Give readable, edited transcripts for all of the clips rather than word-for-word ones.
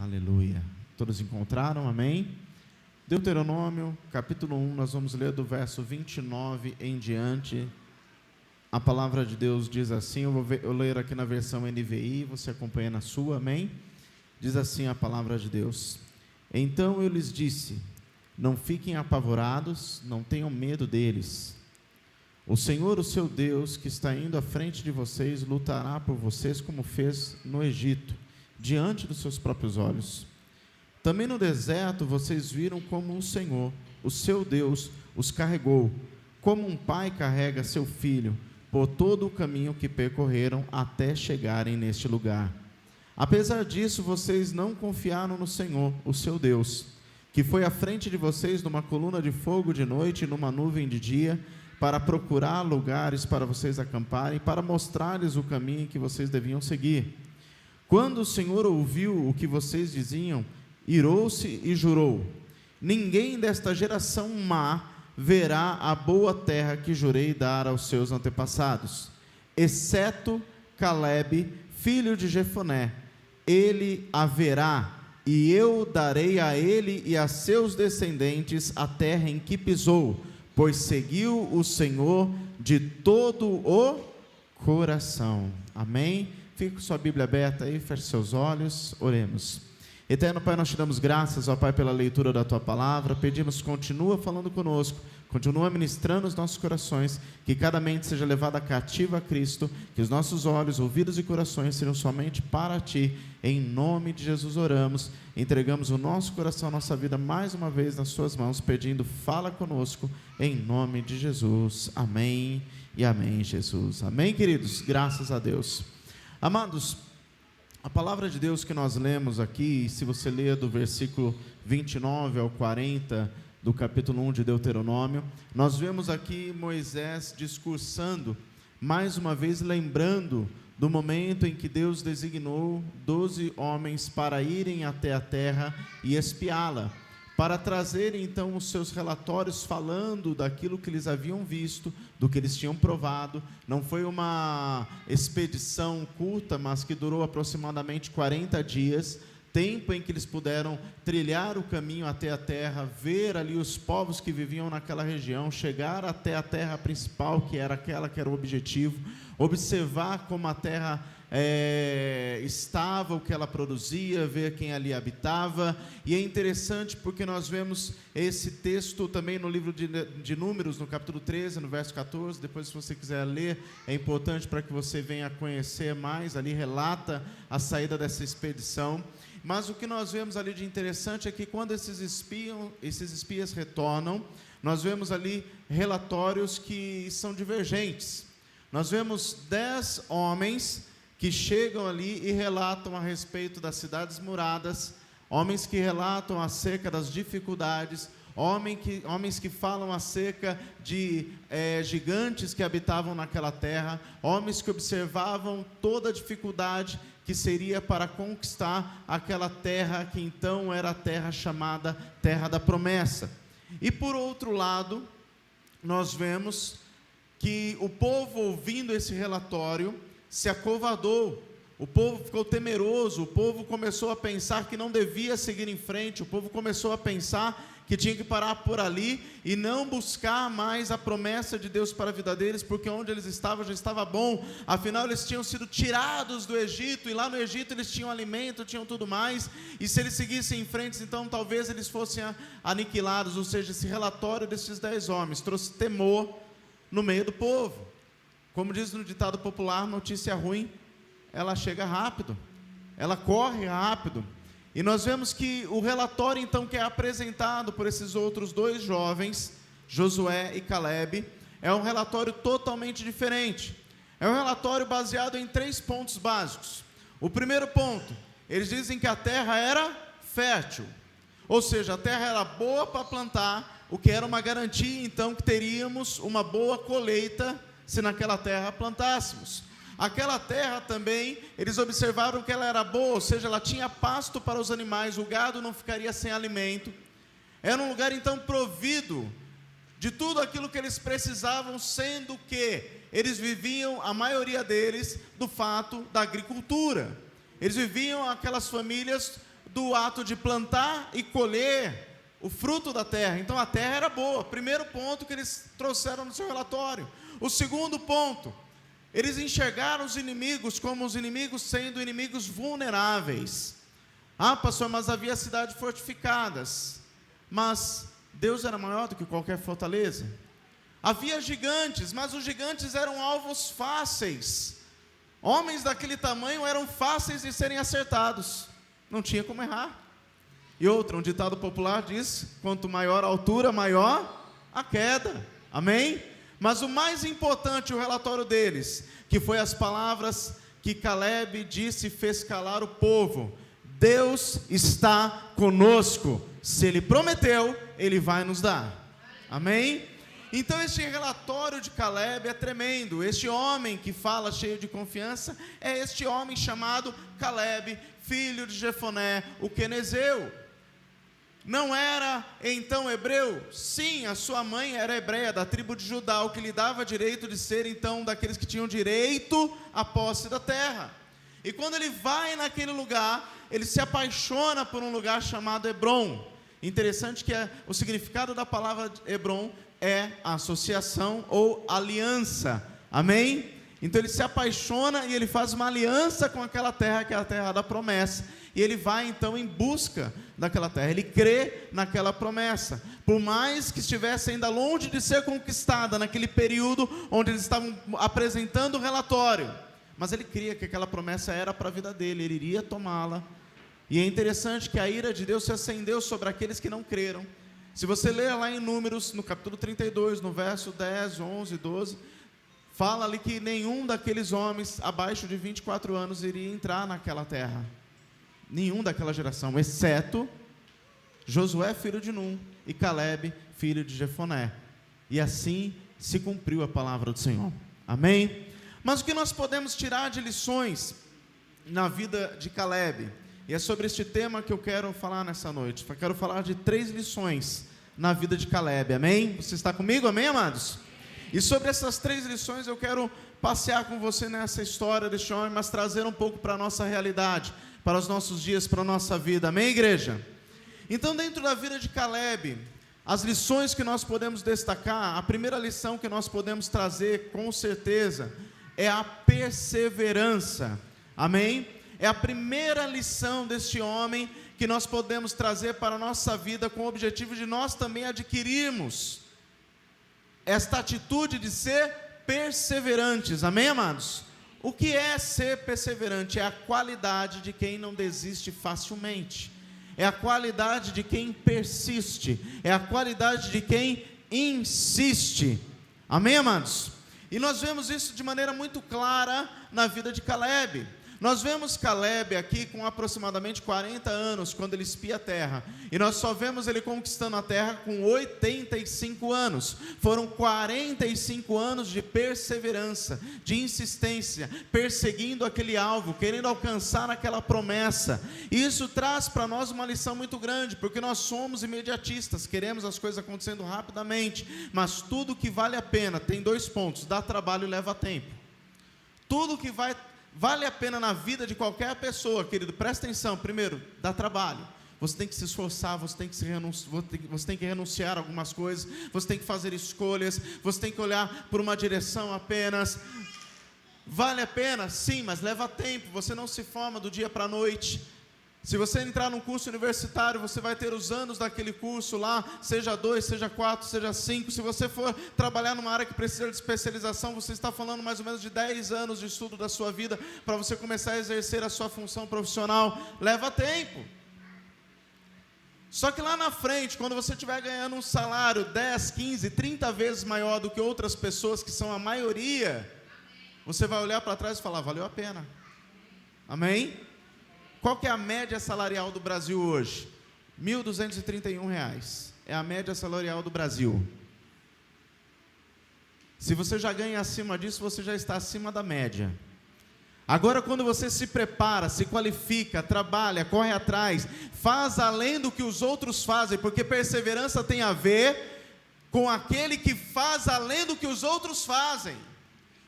Aleluia. Todos encontraram? Amém? Deuteronômio, capítulo 1, nós vamos ler do verso 29 em diante. A palavra de Deus diz assim, eu vou ler aqui na versão NVI, você acompanha na sua, amém? Diz assim a palavra de Deus: Então eu lhes disse, não fiquem apavorados, não tenham medo deles. O Senhor, o seu Deus, que está indo à frente de vocês, lutará por vocês como fez no Egito, diante dos seus próprios olhos. Também no deserto vocês viram como o Senhor, o seu Deus, os carregou, como um pai carrega seu filho, por todo o caminho que percorreram até chegarem neste lugar. Apesar disso, vocês não confiaram no Senhor, o seu Deus, que foi à frente de vocês numa coluna de fogo de noite e numa nuvem de dia, para procurar lugares para vocês acamparem, para mostrar-lhes o caminho que vocês deviam seguir. Quando o Senhor ouviu o que vocês diziam, irou-se e jurou: ninguém desta geração má verá a boa terra que jurei dar aos seus antepassados, exceto Calebe, filho de Jefoné. Ele a verá, e eu darei a ele e a seus descendentes a terra em que pisou, pois seguiu o Senhor de todo o coração. Amém? Fique com sua Bíblia aberta aí, feche seus olhos, oremos. Eterno Pai, nós te damos graças, ó Pai, pela leitura da Tua Palavra, pedimos, continua falando conosco, continua ministrando os nossos corações, que cada mente seja levada cativa a Cristo, que os nossos olhos, ouvidos e corações sejam somente para Ti, em nome de Jesus oramos, entregamos o nosso coração, a nossa vida mais uma vez nas Suas mãos, pedindo, fala conosco, em nome de Jesus, amém e amém, Jesus, amém, queridos, graças a Deus. Amados, a palavra de Deus que nós lemos aqui, se você ler do versículo 29 ao 40 do capítulo 1 de Deuteronômio, nós vemos aqui Moisés discursando, mais uma vez lembrando do momento em que Deus designou 12 homens para irem até a terra e espiá-la, para trazerem então os seus relatórios falando daquilo que eles haviam visto, do que eles tinham provado. Não foi uma expedição curta, mas que durou aproximadamente 40 dias, tempo em que eles puderam trilhar o caminho até a terra, ver ali os povos que viviam naquela região, chegar até a terra principal, que era aquela que era o objetivo, observar como a terra estava, o que ela produzia, ver quem ali habitava. E é interessante porque nós vemos esse texto também no livro de Números, no capítulo 13, no verso 14, depois se você quiser ler, é importante para que você venha conhecer mais, ali relata a saída dessa expedição. Mas o que nós vemos ali de interessante é que quando esses espias retornam, nós vemos ali relatórios que são divergentes. Nós vemos 10 homens que chegam ali e relatam a respeito das cidades muradas, homens que relatam acerca das dificuldades, homens que falam acerca de gigantes que habitavam naquela terra, homens que observavam toda a dificuldade que seria para conquistar aquela terra que então era a terra chamada Terra da Promessa. E por outro lado, nós vemos que o povo, ouvindo esse relatório, se acovardou, o povo ficou temeroso, o povo começou a pensar que não devia seguir em frente, o povo começou a pensar que tinha que parar por ali e não buscar mais a promessa de Deus para a vida deles, porque onde eles estavam já estava bom, afinal eles tinham sido tirados do Egito, e lá no Egito eles tinham alimento, tinham tudo mais, e se eles seguissem em frente, então talvez eles fossem aniquilados. Ou seja, esse relatório desses 10 homens trouxe temor no meio do povo. Como diz no ditado popular, notícia ruim, ela chega rápido, ela corre rápido. E nós vemos que o relatório então que é apresentado por esses outros 2 jovens, Josué e Calebe, é um relatório totalmente diferente. É um relatório baseado em 3 pontos básicos. O primeiro ponto, eles dizem que a terra era fértil, ou seja, a terra era boa para plantar, o que era uma garantia então que teríamos uma boa colheita se naquela terra plantássemos. Aquela terra também, eles observaram que ela era boa, ou seja, ela tinha pasto para os animais, o gado não ficaria sem alimento. Era um lugar então provido de tudo aquilo que eles precisavam, sendo que eles viviam, a maioria deles, do fato da agricultura. Eles viviam, aquelas famílias, do ato de plantar e colher o fruto da terra. Então a terra era boa. Primeiro ponto que eles trouxeram no seu relatório. O segundo ponto, eles enxergaram os inimigos como os inimigos sendo inimigos vulneráveis. Ah, pastor, mas havia cidades fortificadas. Mas Deus era maior do que qualquer fortaleza. Havia gigantes, mas os gigantes eram alvos fáceis. Homens daquele tamanho eram fáceis de serem acertados. Não tinha como errar. E outra, um ditado popular diz: quanto maior a altura, maior a queda. Amém? Mas o mais importante, o relatório deles, que foi as palavras que Caleb disse e fez calar o povo: Deus está conosco. Se Ele prometeu, Ele vai nos dar. Amém? Então este relatório de Caleb é tremendo. Este homem que fala cheio de confiança é este homem chamado Caleb, filho de Jefoné, o quenezeu. Não era então hebreu? Sim, a sua mãe era hebreia, da tribo de Judá, o que lhe dava direito de ser então daqueles que tinham direito à posse da terra. E quando ele vai naquele lugar, ele se apaixona por um lugar chamado Hebrom. Interessante que o significado da palavra Hebrom é associação ou aliança. Amém? Então ele se apaixona e ele faz uma aliança com aquela terra, que é a terra da promessa. E ele vai então em busca daquela terra. Ele crê naquela promessa. Por mais que estivesse ainda longe de ser conquistada naquele período onde eles estavam apresentando o relatório, mas ele cria que aquela promessa era para a vida dele, ele iria tomá-la. E é interessante que a ira de Deus se acendeu sobre aqueles que não creram. Se você ler lá em Números, no capítulo 32, no verso 10, 11, 12, fala ali que nenhum daqueles homens abaixo de 24 anos iria entrar naquela terra. Nenhum daquela geração, exceto Josué, filho de Num, e Caleb, filho de Jefoné. E assim se cumpriu a palavra do Senhor. Amém? Mas o que nós podemos tirar de lições na vida de Caleb? E é sobre este tema que eu quero falar nessa noite. Eu quero falar de 3 lições na vida de Caleb. Amém? Você está comigo? Amém, amados? E sobre essas 3 lições eu quero passear com você nessa história deste homem, mas trazer um pouco para a nossa realidade, para os nossos dias, para a nossa vida. Amém, igreja? Então, dentro da vida de Caleb, as lições que nós podemos destacar, a primeira lição que nós podemos trazer, com certeza, é a perseverança. Amém? É a primeira lição deste homem que nós podemos trazer para a nossa vida, com o objetivo de nós também adquirirmos esta atitude de ser perseverantes. Amém, amados? O que é ser perseverante? É a qualidade de quem não desiste facilmente. É a qualidade de quem persiste. É a qualidade de quem insiste. Amém, amados? E nós vemos isso de maneira muito clara na vida de Caleb. Nós vemos Caleb aqui com aproximadamente 40 anos, quando ele espia a terra. E nós só vemos ele conquistando a terra com 85 anos. Foram 45 anos de perseverança, de insistência, perseguindo aquele alvo, querendo alcançar aquela promessa. E isso traz para nós uma lição muito grande, porque nós somos imediatistas, queremos as coisas acontecendo rapidamente. Mas tudo que vale a pena tem 2 pontos: dá trabalho e leva tempo. Tudo que vale a pena na vida de qualquer pessoa, querido, presta atenção. Primeiro, dá trabalho. Você tem que se esforçar, você tem que renunciar a algumas coisas, você tem que fazer escolhas, você tem que olhar por uma direção apenas. Vale a pena? Sim, mas leva tempo. Você não se forma do dia para a noite. Se você entrar num curso universitário, você vai ter os anos daquele curso lá, seja 2, seja 4, seja 5. Se você for trabalhar numa área que precisa de especialização, você está falando mais ou menos de 10 anos de estudo da sua vida, para você começar a exercer a sua função profissional. Leva tempo. Só que lá na frente, quando você estiver ganhando um salário 10, 15, 30 vezes maior do que outras pessoas, que são a maioria, você vai olhar para trás e falar: valeu a pena. Amém? Qual que é a média salarial do Brasil hoje? R$ 1.231. É a média salarial do Brasil. Se você já ganha acima disso, você já está acima da média. Agora, quando você se prepara, se qualifica, trabalha, corre atrás, faz além do que os outros fazem, porque perseverança tem a ver com aquele que faz além do que os outros fazem.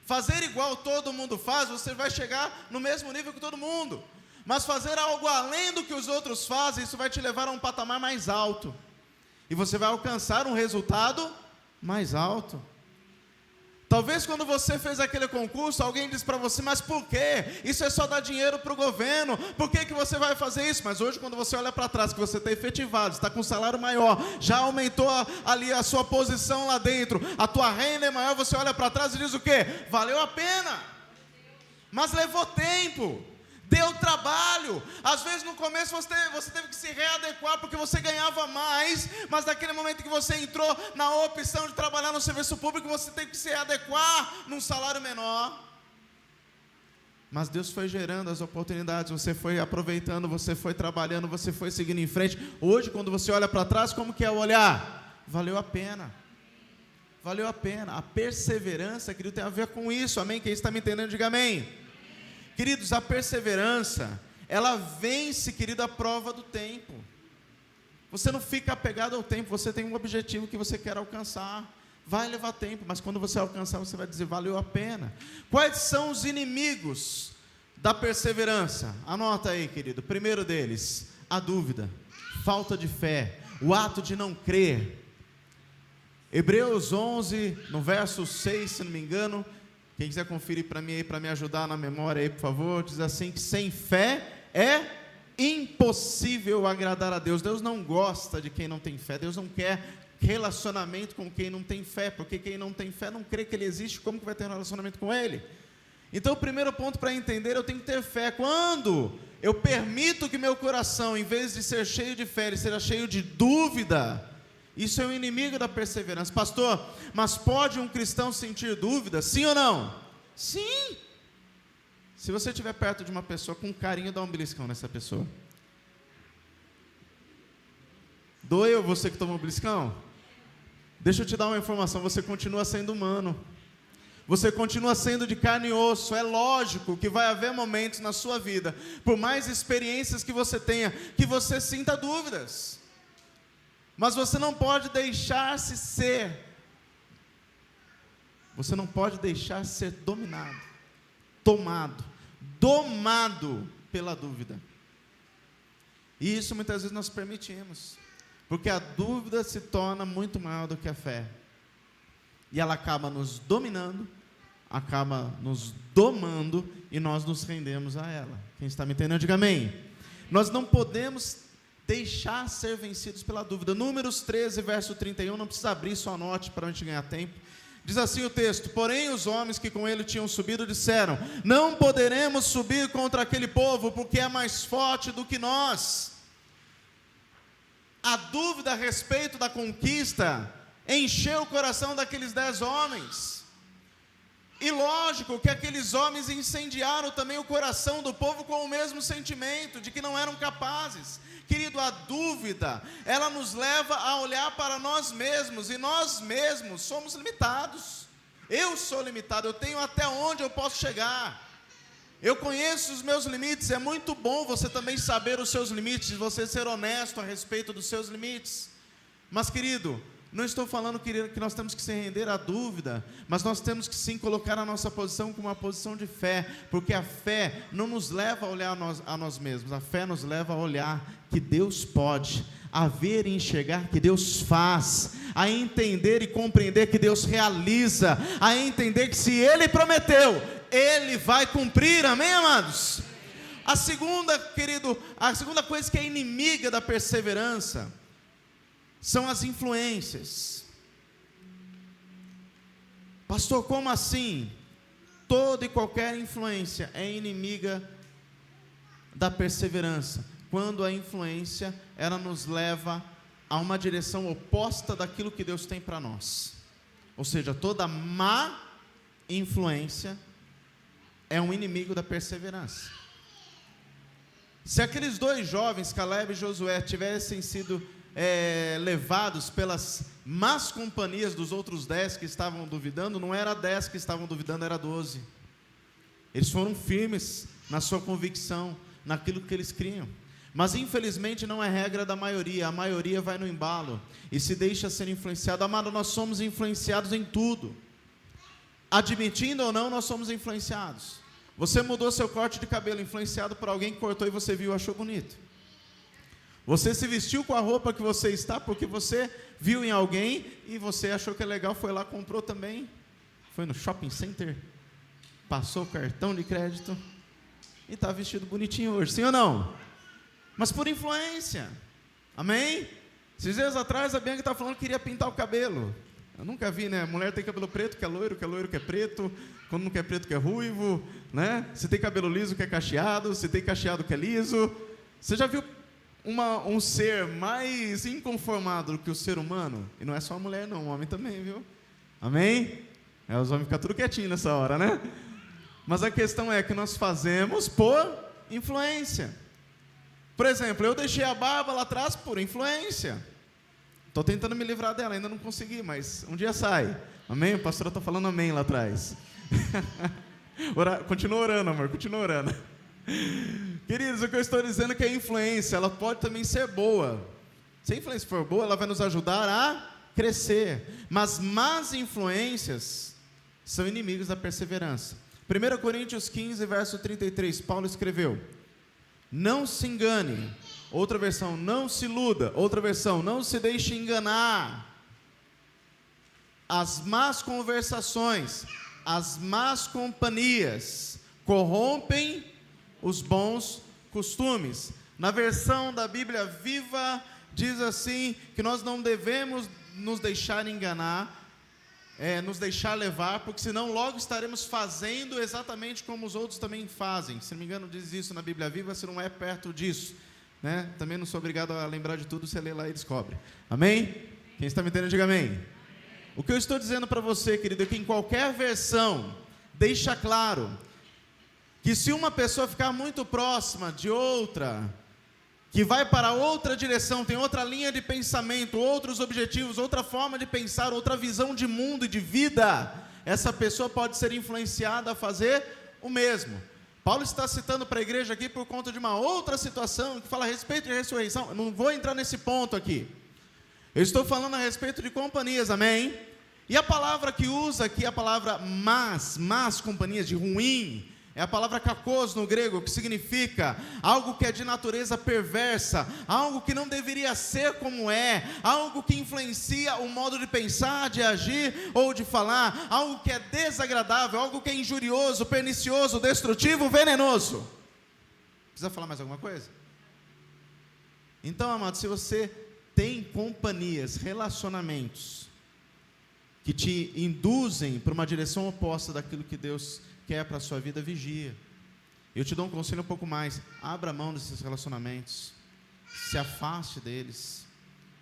Fazer igual todo mundo faz, você vai chegar no mesmo nível que todo mundo. Mas fazer algo além do que os outros fazem, isso vai te levar a um patamar mais alto. E você vai alcançar um resultado mais alto. Talvez quando você fez aquele concurso, alguém disse para você, mas por quê? Isso é só dar dinheiro para o governo, por que você vai fazer isso? Mas hoje quando você olha para trás, que você está efetivado, está com um salário maior, já aumentou ali a sua posição lá dentro, a tua renda é maior, você olha para trás e diz o quê? Valeu a pena, mas levou tempo. Deu trabalho. Às vezes no começo você teve que se readequar porque você ganhava mais, mas naquele momento que você entrou na opção de trabalhar no serviço público, você teve que se adequar num salário menor. Mas Deus foi gerando as oportunidades, você foi aproveitando, você foi trabalhando, você foi seguindo em frente. Hoje, quando você olha para trás, como que é o olhar? Valeu a pena. Valeu a pena. A perseverança, querido, tem a ver com isso. Amém? Quem está me entendendo, diga amém. Queridos, a perseverança, ela vence, querido, a prova do tempo. Você não fica apegado ao tempo, você tem um objetivo que você quer alcançar. Vai levar tempo, mas quando você alcançar, você vai dizer, valeu a pena. Quais são os inimigos da perseverança? Anota aí, querido. Primeiro deles, a dúvida, falta de fé, o ato de não crer. Hebreus 11, no verso 6, se não me engano, quem quiser conferir para mim aí, para me ajudar na memória aí, por favor, diz assim, que sem fé é impossível agradar a Deus. Deus não gosta de quem não tem fé, Deus não quer relacionamento com quem não tem fé, porque quem não tem fé não crê que Ele existe, como que vai ter um relacionamento com Ele? Então o primeiro ponto para entender, eu tenho que ter fé. Quando eu permito que meu coração, em vez de ser cheio de fé, ele seja cheio de dúvida, isso é um inimigo da perseverança. Pastor, mas pode um cristão sentir dúvida? Sim ou não? Sim. Se você estiver perto de uma pessoa, com carinho, dá um beliscão nessa pessoa. Doeu você que tomou um beliscão? Deixa eu te dar uma informação, você continua sendo humano. Você continua sendo de carne e osso. É lógico que vai haver momentos na sua vida, por mais experiências que você tenha, que você sinta dúvidas. Mas você não pode deixar-se ser. Você não pode deixar ser dominado, domado pela dúvida. E isso muitas vezes nós permitimos, porque a dúvida se torna muito maior do que a fé. E ela acaba nos dominando, acaba nos domando, e nós nos rendemos a ela. Quem está me entendendo, diga amém. Nós não podemos deixar ser vencidos pela dúvida. Números 13, verso 31, não precisa abrir, só anote para a gente ganhar tempo. Diz assim o texto: porém os homens que com ele tinham subido disseram, não poderemos subir contra aquele povo, porque é mais forte do que nós. A dúvida a respeito da conquista encheu o coração daqueles 10 homens. E lógico que aqueles homens incendiaram também o coração do povo com o mesmo sentimento, de que não eram capazes. Querido, a dúvida, ela nos leva a olhar para nós mesmos, e nós mesmos somos limitados. Eu sou limitado, eu tenho até onde eu posso chegar. Eu conheço os meus limites. É muito bom você também saber os seus limites, você ser honesto a respeito dos seus limites. Mas, querido, não estou falando, querido, que nós temos que se render à dúvida, mas nós temos que sim colocar a nossa posição como uma posição de fé, porque a fé não nos leva a olhar a nós mesmos, a fé nos leva a olhar que Deus pode, a ver e enxergar que Deus faz, a entender e compreender que Deus realiza, a entender que se Ele prometeu, Ele vai cumprir, amém, amados? A segunda, querido, a segunda coisa que é inimiga da perseverança são as influências. Pastor, como assim? Toda e qualquer influência é inimiga da perseverança, quando a influência, ela nos leva a uma direção oposta daquilo que Deus tem para nós. Ou seja, toda má influência é um inimigo da perseverança. Se aqueles 2 jovens, Caleb e Josué, tivessem sido levados pelas más companhias dos outros 10 que estavam duvidando, não era 10 que estavam duvidando, era 12. Eles foram firmes na sua convicção, naquilo que eles criam. Mas infelizmente não é regra da maioria, a maioria vai no embalo e se deixa ser influenciado. Amado, nós somos influenciados em tudo. Admitindo ou não, nós somos influenciados. Você mudou seu corte de cabelo, influenciado por alguém que cortou e você viu e achou bonito. Você se vestiu com a roupa que você está porque você viu em alguém e você achou que é legal, foi lá, comprou também. Foi no shopping center, passou o cartão de crédito e está vestido bonitinho hoje, sim ou não? Mas por influência, amém? Esses dias atrás a Bianca estava falando que queria pintar o cabelo. Eu nunca vi, né? Mulher tem cabelo preto que é loiro que é preto, quando não quer preto que é ruivo, né? Se tem cabelo liso que é cacheado, se tem cacheado que é liso. Você já viu um ser mais inconformado do que o ser humano? E não é só a mulher não, o homem também, viu? Amém? Os homens ficam tudo quietinhos nessa hora, né? Mas a questão é que nós fazemos por influência. Por exemplo, eu deixei a barba lá atrás por influência. Estou tentando me livrar dela, ainda não consegui, mas um dia sai. Amém? O pastor está falando amém lá atrás. Continua orando, amor, continua orando. Queridos, o que eu estou dizendo é que a influência, ela pode também ser boa. Se a influência for boa, ela vai nos ajudar a crescer. Mas más influências são inimigos da perseverança. 1 Coríntios 15, verso 33, Paulo escreveu: não se engane. Outra versão, não se iluda. Outra versão, não se deixe enganar. As más conversações, as más companhias corrompem os bons costumes. Na versão da Bíblia Viva, diz assim, que nós não devemos nos deixar enganar, nos deixar levar, porque senão logo estaremos fazendo exatamente como os outros também fazem. Se não me engano, diz isso na Bíblia Viva, se não é perto disso. Né? Também não sou obrigado a lembrar de tudo, você lê lá e descobre. Amém? Quem está me entendendo, diga amém. O que eu estou dizendo para você, querido, é que em qualquer versão, deixa claro, que se uma pessoa ficar muito próxima de outra, que vai para outra direção, tem outra linha de pensamento, outros objetivos, outra forma de pensar, outra visão de mundo e de vida, essa pessoa pode ser influenciada a fazer o mesmo. Paulo está citando para a igreja aqui por conta de uma outra situação que fala a respeito de ressurreição. Eu não vou entrar nesse ponto aqui. Eu estou falando a respeito de companhias, amém? E a palavra que usa aqui, a palavra más companhias, de ruim, é a palavra kakos no grego, que significa algo que é de natureza perversa, algo que não deveria ser como é, algo que influencia o modo de pensar, de agir ou de falar, algo que é desagradável, algo que é injurioso, pernicioso, destrutivo, venenoso. Precisa falar mais alguma coisa? Então, amado, se você tem companhias, relacionamentos que te induzem para uma direção oposta daquilo que Deus quer para a sua vida, vigia. Eu te dou um conselho um pouco mais: abra mão desses relacionamentos, se afaste deles,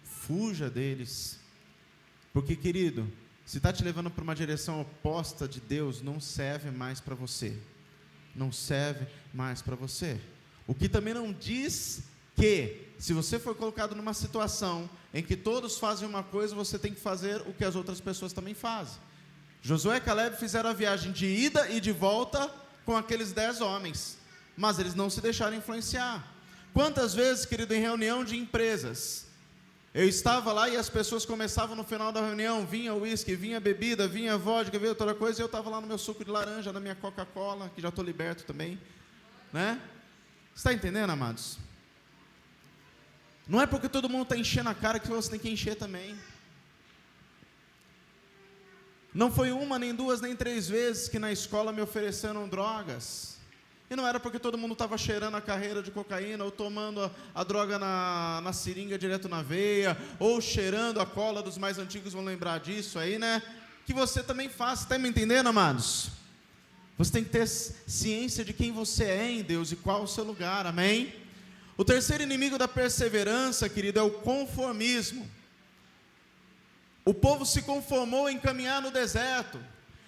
fuja deles, porque, querido, se está te levando para uma direção oposta de Deus, não serve mais para você, não serve mais para você. O que também não diz que, se você for colocado numa situação em que todos fazem uma coisa, você tem que fazer o que as outras pessoas também fazem. Josué e Caleb fizeram a viagem de ida e de volta com aqueles 10 homens, mas eles não se deixaram influenciar. Quantas vezes, querido, em reunião de empresas, eu estava lá e as pessoas começavam no final da reunião, vinha uísque, vinha bebida, vinha vodka, vinha outra coisa, e eu estava lá no meu suco de laranja, na minha Coca-Cola, que já estou liberto também, né? Está entendendo, amados? Não é porque todo mundo está enchendo a cara que você tem que encher também. Não foi uma, nem duas, nem 3 vezes que na escola me ofereceram drogas. E não era porque todo mundo estava cheirando a carreira de cocaína, ou tomando a droga na seringa direto na veia, ou cheirando a cola, dos mais antigos vão lembrar disso aí, né? Que você também faz, está me entendendo, amados? Você tem que ter ciência de quem você é em Deus e qual o seu lugar, amém? O terceiro inimigo da perseverança, querido, é o conformismo. O povo se conformou em caminhar no deserto.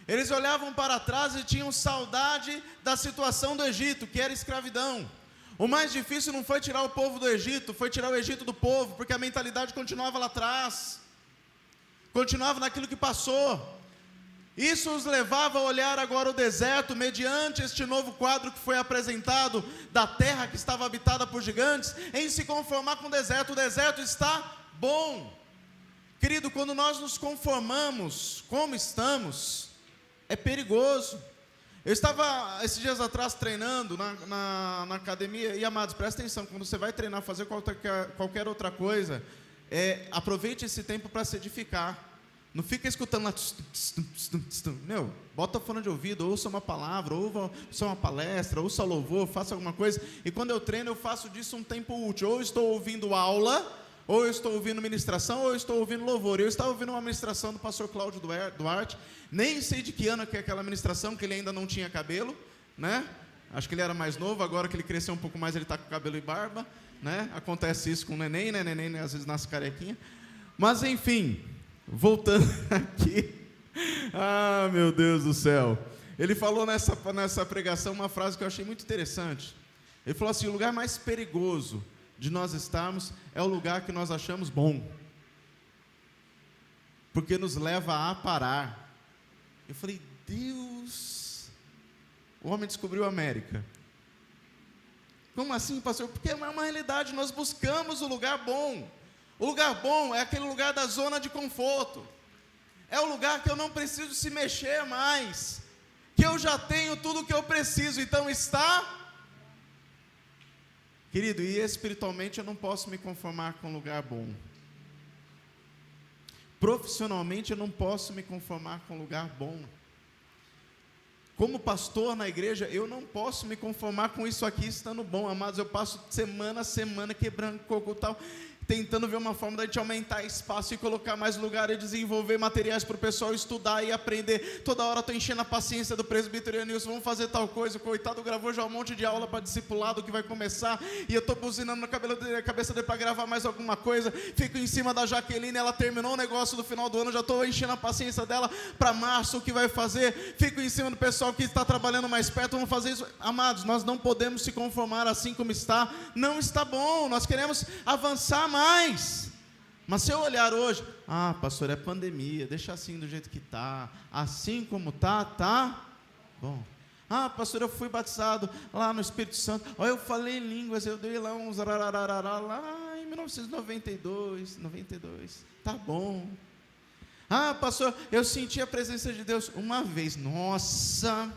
Eles olhavam para trás e tinham saudade da situação do Egito, que era escravidão. O mais difícil não foi tirar o povo do Egito, foi tirar o Egito do povo, porque a mentalidade continuava lá atrás, continuava naquilo que passou. Isso os levava a olhar agora o deserto, mediante este novo quadro que foi apresentado, da terra que estava habitada por gigantes, em se conformar com o deserto. O deserto está bom. Querido, quando nós nos conformamos como estamos, é perigoso. Eu estava, esses dias atrás, treinando na academia, e, amados, presta atenção, quando você vai treinar, fazer qualquer outra coisa, aproveite esse tempo para se edificar. Não fica escutando lá, meu, bota fone de ouvido, ouça uma palavra, ouça uma palestra, ouça louvor, faça alguma coisa. E quando eu treino, eu faço disso um tempo útil. Ou eu estou ouvindo aula, ou eu estou ouvindo ministração, ou eu estou ouvindo louvor. Eu estava ouvindo uma ministração do pastor Cláudio Duarte, nem sei de que ano que é aquela ministração, que ele ainda não tinha cabelo, né? Acho que ele era mais novo, agora que ele cresceu um pouco mais, ele está com cabelo e barba, né? Acontece isso com o neném, né? Neném às vezes nasce carequinha. Mas enfim, voltando aqui, meu Deus do céu, ele falou nessa pregação uma frase que eu achei muito interessante. Ele falou assim: o lugar mais perigoso de nós estarmos é o lugar que nós achamos bom, porque nos leva a parar. Eu falei, Deus, o homem descobriu a América. Como assim, pastor? Porque é uma realidade, nós buscamos o lugar bom. O lugar bom é aquele lugar da zona de conforto, é o lugar que eu não preciso se mexer mais, que eu já tenho tudo o que eu preciso, então está... Querido, e espiritualmente eu não posso me conformar com um lugar bom. Profissionalmente eu não posso me conformar com um lugar bom. Como pastor na igreja, eu não posso me conformar com isso aqui estando bom, amados. Eu passo semana a semana quebrando coco e tal, tentando ver uma forma de a gente aumentar espaço e colocar mais lugar e desenvolver materiais para o pessoal estudar e aprender. Toda hora eu estou enchendo a paciência do presbítero Nilson, vamos fazer tal coisa. O coitado gravou já um monte de aula para discipulado que vai começar, e eu estou buzinando na cabeça dele para gravar mais alguma coisa. Fico em cima da Jaqueline, ela terminou o negócio do final do ano, já estou enchendo a paciência dela para março, o que vai fazer. Fico em cima do pessoal que está trabalhando mais perto, vamos fazer isso. Amados, nós não podemos se conformar assim como está, não está bom, nós queremos avançar mais. Mas se eu olhar hoje, pastor, é pandemia, deixa assim do jeito que está, assim como tá bom. Pastor, eu fui batizado lá no Espírito Santo, eu falei em línguas, eu dei lá uns rarararará lá em 1992, tá bom. Pastor, eu senti a presença de Deus uma vez, nossa,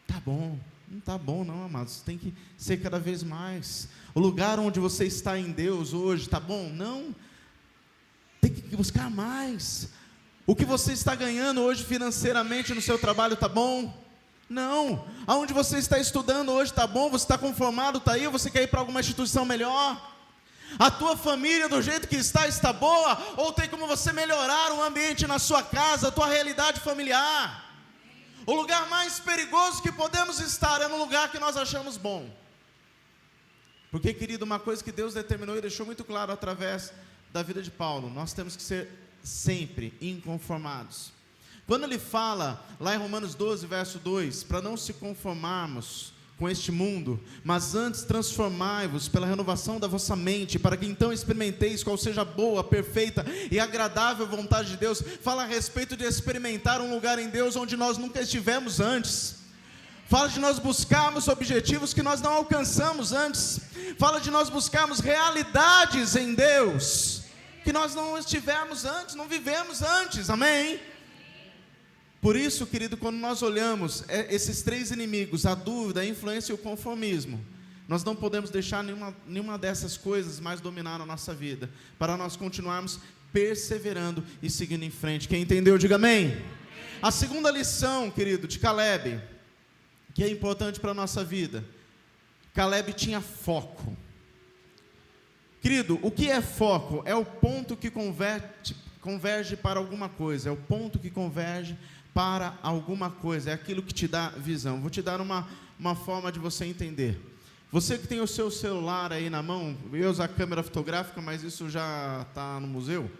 tá bom. Não está bom não, amados, tem que ser cada vez mais. O lugar onde você está em Deus hoje, está bom? Não, tem que buscar mais. O que você está ganhando hoje financeiramente no seu trabalho, está bom? Não. Aonde você está estudando hoje, está bom? Você está conformado, está aí, ou você quer ir para alguma instituição melhor? A tua família do jeito que está boa? Ou tem como você melhorar o ambiente na sua casa, a tua realidade familiar? O lugar mais perigoso que podemos estar é no lugar que nós achamos bom. Porque, querido, uma coisa que Deus determinou e deixou muito claro através da vida de Paulo, nós temos que ser sempre inconformados. Quando ele fala, lá em Romanos 12, verso 2, para não se conformarmos com este mundo, mas antes transformai-vos pela renovação da vossa mente, para que então experimenteis qual seja a boa, perfeita e agradável vontade de Deus. Fala a respeito de experimentar um lugar em Deus onde nós nunca estivemos antes. Fala de nós buscarmos objetivos que nós não alcançamos antes. Fala de nós buscarmos realidades em Deus que nós não estivemos antes, não vivemos antes, amém? Por isso, querido, quando nós olhamos esses três inimigos, a dúvida, a influência e o conformismo, nós não podemos deixar nenhuma dessas coisas mais dominar a nossa vida, para nós continuarmos perseverando e seguindo em frente. Quem entendeu, diga amém. A segunda lição, querido, de Caleb, que é importante para a nossa vida, Caleb tinha foco. Querido, o que é foco? É o ponto que converge para alguma coisa, é o ponto que converge para alguma coisa, é aquilo que te dá visão. Vou te dar uma forma de você entender. Você que tem o seu celular aí na mão, eu ia usar câmera fotográfica, mas isso já está no museu,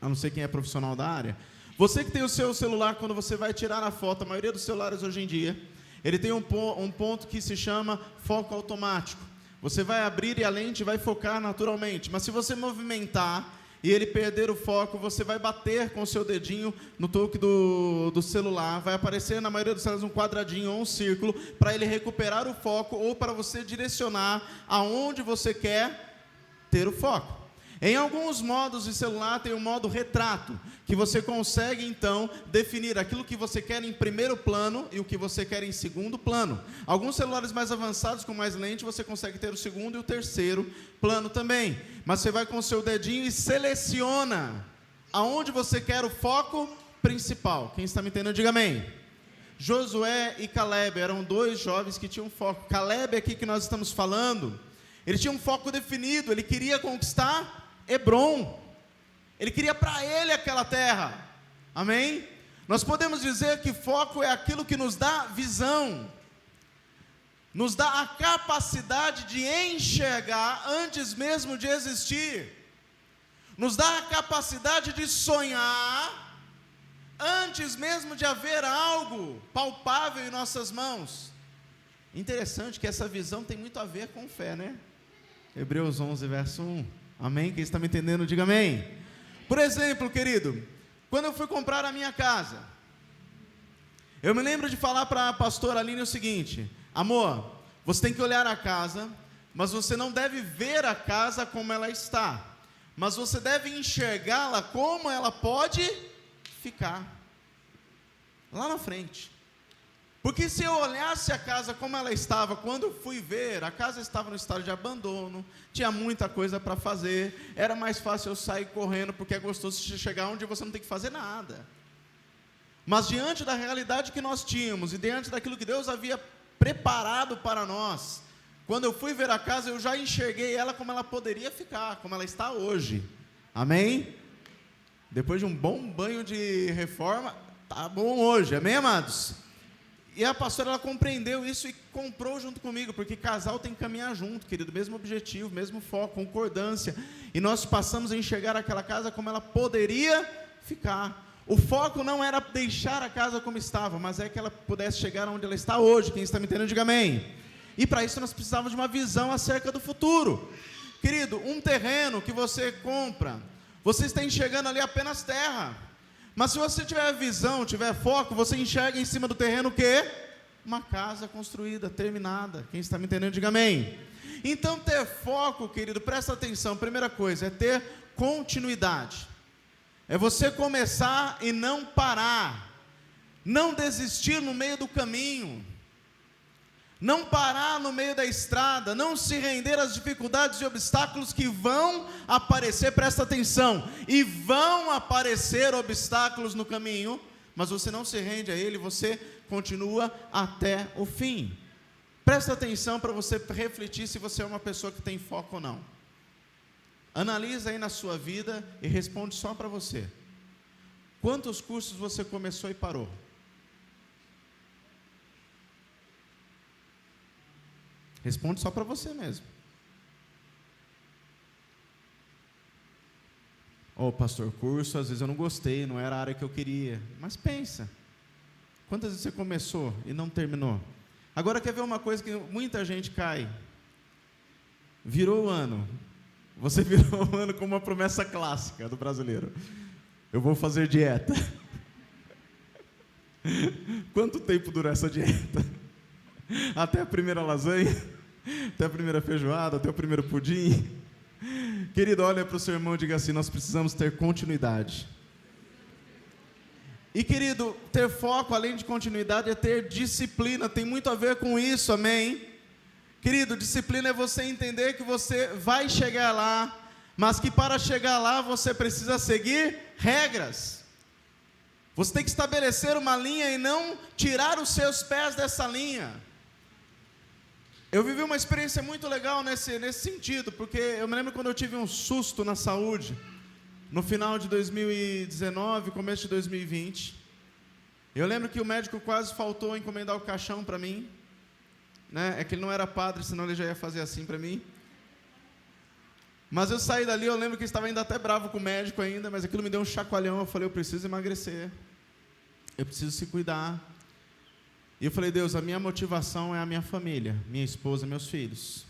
a não ser quem é profissional da área. Você que tem o seu celular, quando você vai tirar a foto, a maioria dos celulares hoje em dia, ele tem um ponto que se chama foco automático. Você vai abrir e a lente vai focar naturalmente, mas se você movimentar e ele perder o foco, você vai bater com o seu dedinho no toque do celular, vai aparecer na maioria dos celulares um quadradinho ou um círculo, para ele recuperar o foco, ou para você direcionar aonde você quer ter o foco. Em alguns modos de celular tem o modo retrato, que você consegue então definir aquilo que você quer em primeiro plano e o que você quer em segundo plano. Alguns celulares mais avançados com mais lente você consegue ter o segundo e o terceiro plano também. Mas você vai com o seu dedinho e seleciona aonde você quer o foco principal. Quem está me entendendo, diga amém. Josué e Caleb eram dois jovens que tinham foco. Caleb aqui que nós estamos falando, ele tinha um foco definido, ele queria conquistar Hebrom, ele queria para ele aquela terra, amém? Nós podemos dizer que foco é aquilo que nos dá visão, nos dá a capacidade de enxergar antes mesmo de existir, nos dá a capacidade de sonhar antes mesmo de haver algo palpável em nossas mãos. Interessante que essa visão tem muito a ver com fé, né? Hebreus 11, verso 1. Amém? Quem está me entendendo, diga amém. Por exemplo, querido, quando eu fui comprar a minha casa, eu me lembro de falar para a pastora Aline o seguinte: amor, você tem que olhar a casa, mas você não deve ver a casa como ela está, mas você deve enxergá-la como ela pode ficar lá na frente. Porque se eu olhasse a casa como ela estava, quando eu fui ver, a casa estava no estado de abandono, tinha muita coisa para fazer, era mais fácil eu sair correndo, porque é gostoso chegar onde você não tem que fazer nada. Mas diante da realidade que nós tínhamos, e diante daquilo que Deus havia preparado para nós, quando eu fui ver a casa, eu já enxerguei ela como ela poderia ficar, como ela está hoje. Amém? Depois de um bom banho de reforma, tá bom hoje, amém, amados? E a pastora, ela compreendeu isso e comprou junto comigo, porque casal tem que caminhar junto, querido, mesmo objetivo, mesmo foco, concordância, e nós passamos a enxergar aquela casa como ela poderia ficar. O foco não era deixar a casa como estava, mas é que ela pudesse chegar onde ela está hoje. Quem está me entendendo, diga amém. E para isso nós precisávamos de uma visão acerca do futuro. Querido, um terreno que você compra, você está enxergando ali apenas terra. Mas se você tiver visão, tiver foco, você enxerga em cima do terreno o quê? Uma casa construída, terminada. Quem está me entendendo, diga amém. Então ter foco, querido, presta atenção. Primeira coisa, é ter continuidade. É você começar e não parar. Não desistir no meio do caminho. Não parar no meio da estrada, não se render às dificuldades e obstáculos que vão aparecer, presta atenção, e vão aparecer obstáculos no caminho, mas você não se rende a ele, você continua até o fim. Presta atenção para você refletir se você é uma pessoa que tem foco ou não. Analisa aí na sua vida e responde só para você. Quantos cursos você começou e parou? Responde só para você mesmo. Pastor, curso, às vezes eu não gostei, não era a área que eu queria. Mas pensa, quantas vezes você começou e não terminou? Agora quer ver uma coisa que muita gente cai? Virou o ano. Você virou o ano com uma promessa clássica do brasileiro. Eu vou fazer dieta. Quanto tempo durou essa dieta? Até a primeira lasanha? Até a primeira feijoada, até o primeiro pudim? Querido, olha para o seu irmão e diga assim: nós precisamos ter continuidade. E querido, ter foco, além de continuidade, é ter disciplina, tem muito a ver com isso, amém? Querido, disciplina é você entender que você vai chegar lá, mas que para chegar lá você precisa seguir regras. Você tem que estabelecer uma linha e não tirar os seus pés dessa linha. Eu vivi uma experiência muito legal nesse sentido, porque eu me lembro quando eu tive um susto na saúde, no final de 2019, começo de 2020. Eu lembro que o médico quase faltou encomendar o caixão para mim, né? É que ele não era padre, senão ele já ia fazer assim para mim. Mas eu saí dali, eu lembro que estava ainda até bravo com o médico ainda, mas aquilo me deu um chacoalhão. Eu falei: eu preciso emagrecer, eu preciso se cuidar. E eu falei: Deus, a minha motivação é a minha família, minha esposa, meus filhos.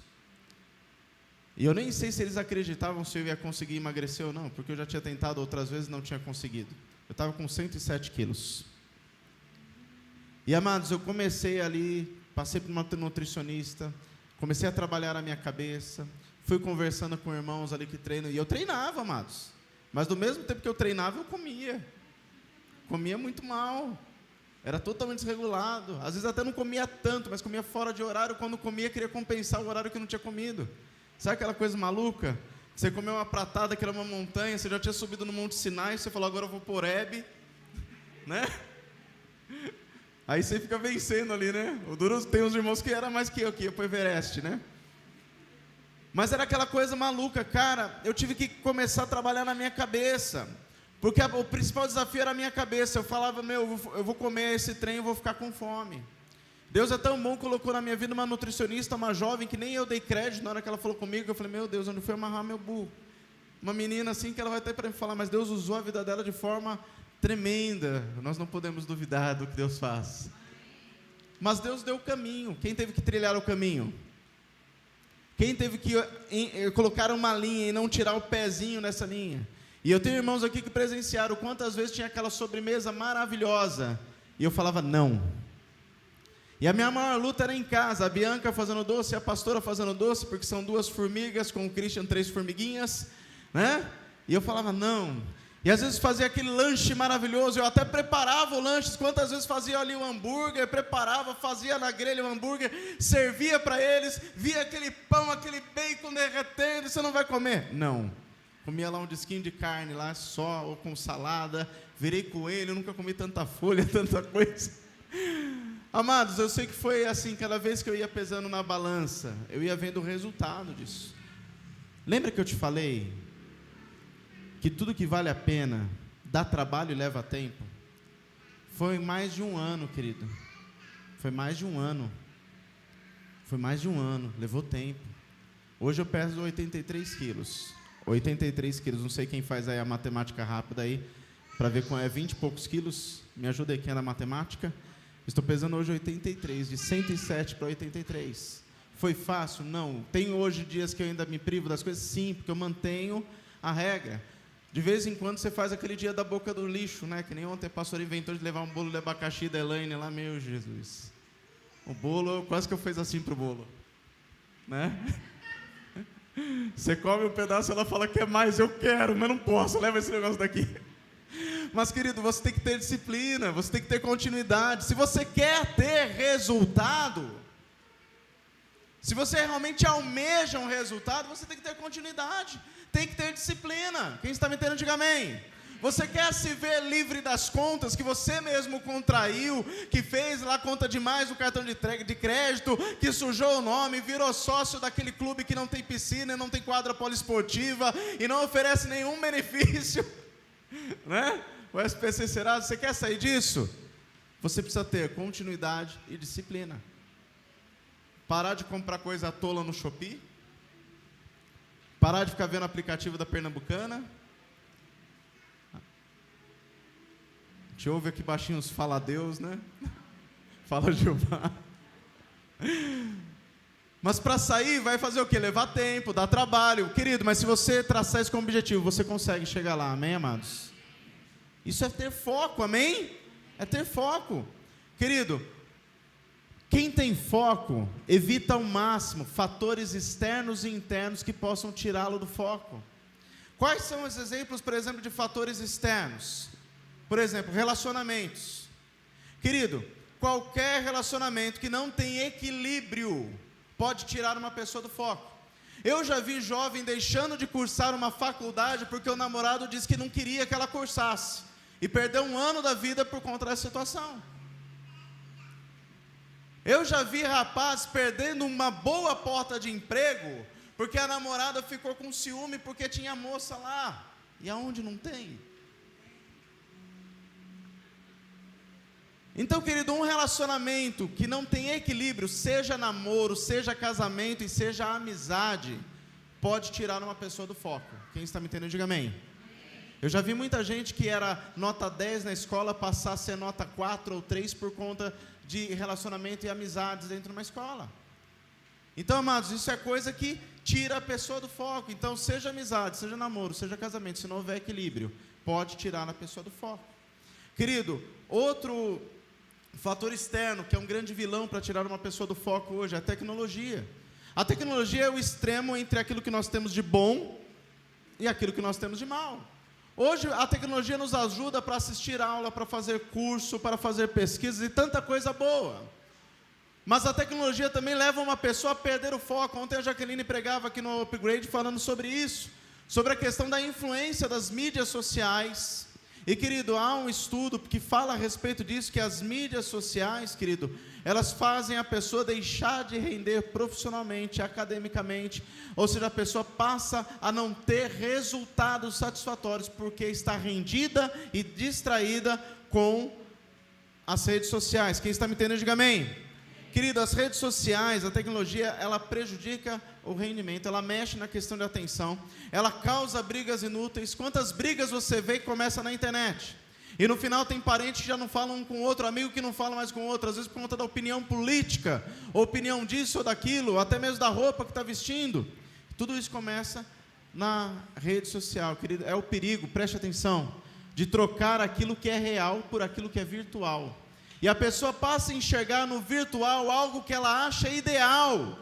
E eu nem sei se eles acreditavam se eu ia conseguir emagrecer ou não, porque eu já tinha tentado outras vezes e não tinha conseguido. Eu estava com 107 quilos. E amados, eu comecei ali, passei por uma nutricionista, comecei a trabalhar a minha cabeça, fui conversando com irmãos ali que treinam, e eu treinava, amados. Mas do mesmo tempo que eu treinava, eu comia. Comia muito mal. Era totalmente desregulado. Às vezes até não comia tanto, mas comia fora de horário. Quando comia, queria compensar o horário que não tinha comido. Sabe aquela coisa maluca? Você comeu uma pratada que era uma montanha, você já tinha subido no Monte Sinai, você falou, agora eu vou por Horebe, né? Aí você fica vencendo ali, né? O duro, tem uns irmãos que era mais que eu, que ia pro Everest, né? Mas era aquela coisa maluca, cara, eu tive que começar a trabalhar na minha cabeça, porque o principal desafio era a minha cabeça. Eu falava, eu vou comer esse trem, eu vou ficar com fome. Deus é tão bom, colocou na minha vida uma nutricionista, uma jovem, que nem eu dei crédito na hora que ela falou comigo. Eu falei, meu Deus, onde foi amarrar meu burro? Uma menina assim que ela vai até para me falar, mas Deus usou a vida dela de forma tremenda. Nós não podemos duvidar do que Deus faz. Mas Deus deu o caminho. Quem teve que trilhar o caminho? Quem teve que colocar uma linha e não tirar o pezinho nessa linha? E eu tenho irmãos aqui que presenciaram quantas vezes tinha aquela sobremesa maravilhosa e eu falava não. E a minha maior luta era em casa, a Bianca fazendo doce e a pastora fazendo doce, porque são 2 formigas, com o Christian 3 formiguinhas, né? E eu falava não. E às vezes fazia aquele lanche maravilhoso, eu até preparava o lanche. Quantas vezes fazia ali o hambúrguer, preparava, fazia na grelha o hambúrguer, servia para eles, via aquele pão, aquele bacon derretendo, você não vai comer? Não. Comia lá um disquinho de carne lá só, ou com salada, virei coelho, eu nunca comi tanta folha, tanta coisa. Amados, eu sei que foi assim, cada vez que eu ia pesando na balança, eu ia vendo o resultado disso. Lembra que eu te falei que tudo que vale a pena dá trabalho e leva tempo? Foi mais de 1 ano, querido. Foi mais de 1 ano. Foi mais de 1 ano, levou tempo. Hoje eu peso 83 quilos. 83 quilos, não sei quem faz aí a matemática rápida aí, para ver qual é 20 e poucos quilos. Me ajuda aí quem é na matemática. Estou pesando hoje 83, de 107 para 83. Foi fácil? Não. Tem hoje dias que eu ainda me privo das coisas? Sim, porque eu mantenho a regra. De vez em quando você faz aquele dia da boca do lixo, né? Que nem ontem a pastora inventou de levar um bolo de abacaxi da Elaine lá, meu Jesus. O bolo, quase que eu fiz assim pro bolo, né? Você come um pedaço, ela fala que é mais, eu quero, mas não posso, leva esse negócio daqui. Mas, querido, você tem que ter disciplina, você tem que ter continuidade. Se você quer ter resultado, se você realmente almeja um resultado, você tem que ter continuidade, tem que ter disciplina. Quem está me entendendo, diga amém. Você quer se ver livre das contas que você mesmo contraiu, que fez lá conta demais no cartão de crédito, que sujou o nome, virou sócio daquele clube que não tem piscina, não tem quadra poliesportiva e não oferece nenhum benefício, né? O SPC Serasa, você quer sair disso? Você precisa ter continuidade e disciplina. Parar de comprar coisa tola no Shopee. Parar de ficar vendo o aplicativo da Pernambucana. A gente ouve aqui baixinho os fala Deus, né? Fala Jeová. Mas para sair vai fazer o quê? Levar tempo, dar trabalho. Querido, mas se você traçar isso como objetivo, você consegue chegar lá, amém, amados? Isso é ter foco, amém? É ter foco. Querido, quem tem foco, evita ao máximo fatores externos e internos que possam tirá-lo do foco. Quais são os exemplos, por exemplo, de fatores externos? Por exemplo, relacionamentos. Querido, qualquer relacionamento que não tem equilíbrio pode tirar uma pessoa do foco. Eu já vi jovem deixando de cursar uma faculdade porque o namorado disse que não queria que ela cursasse. E perdeu 1 ano da vida por conta dessa situação. Eu já vi rapaz perdendo uma boa porta de emprego porque a namorada ficou com ciúme porque tinha moça lá. E aonde não tem? Então, querido, um relacionamento que não tem equilíbrio, seja namoro, seja casamento e seja amizade, pode tirar uma pessoa do foco. Quem está me entendendo, diga amém. Eu já vi muita gente que era nota 10 na escola passar a ser nota 4 ou 3 por conta de relacionamento e amizades dentro de uma escola. Então, amados, isso é coisa que tira a pessoa do foco. Então, seja amizade, seja namoro, seja casamento, se não houver equilíbrio, pode tirar a pessoa do foco. Querido, outro fator externo, que é um grande vilão para tirar uma pessoa do foco hoje, é a tecnologia. A tecnologia é o extremo entre aquilo que nós temos de bom e aquilo que nós temos de mal. Hoje a tecnologia nos ajuda para assistir aula, para fazer curso, para fazer pesquisas e tanta coisa boa. Mas a tecnologia também leva uma pessoa a perder o foco. Ontem a Jaqueline pregava aqui no Upgrade falando sobre isso, sobre a questão da influência das mídias sociais. E, querido, há um estudo que fala a respeito disso, que as mídias sociais, querido, elas fazem a pessoa deixar de render profissionalmente, academicamente, ou seja, a pessoa passa a não ter resultados satisfatórios, porque está rendida e distraída com as redes sociais. Quem está me entendendo, diga amém. Querido, as redes sociais, a tecnologia, ela prejudica o rendimento, ela mexe na questão de atenção, ela causa brigas inúteis. Quantas brigas você vê que começa na internet? E no final tem parentes que já não falam um com o outro, amigo que não fala mais com o outro, às vezes por conta da opinião política, opinião disso ou daquilo, até mesmo da roupa que está vestindo. Tudo isso começa na rede social, querido. É o perigo, preste atenção, de trocar aquilo que é real por aquilo que é virtual. E a pessoa passa a enxergar no virtual algo que ela acha ideal,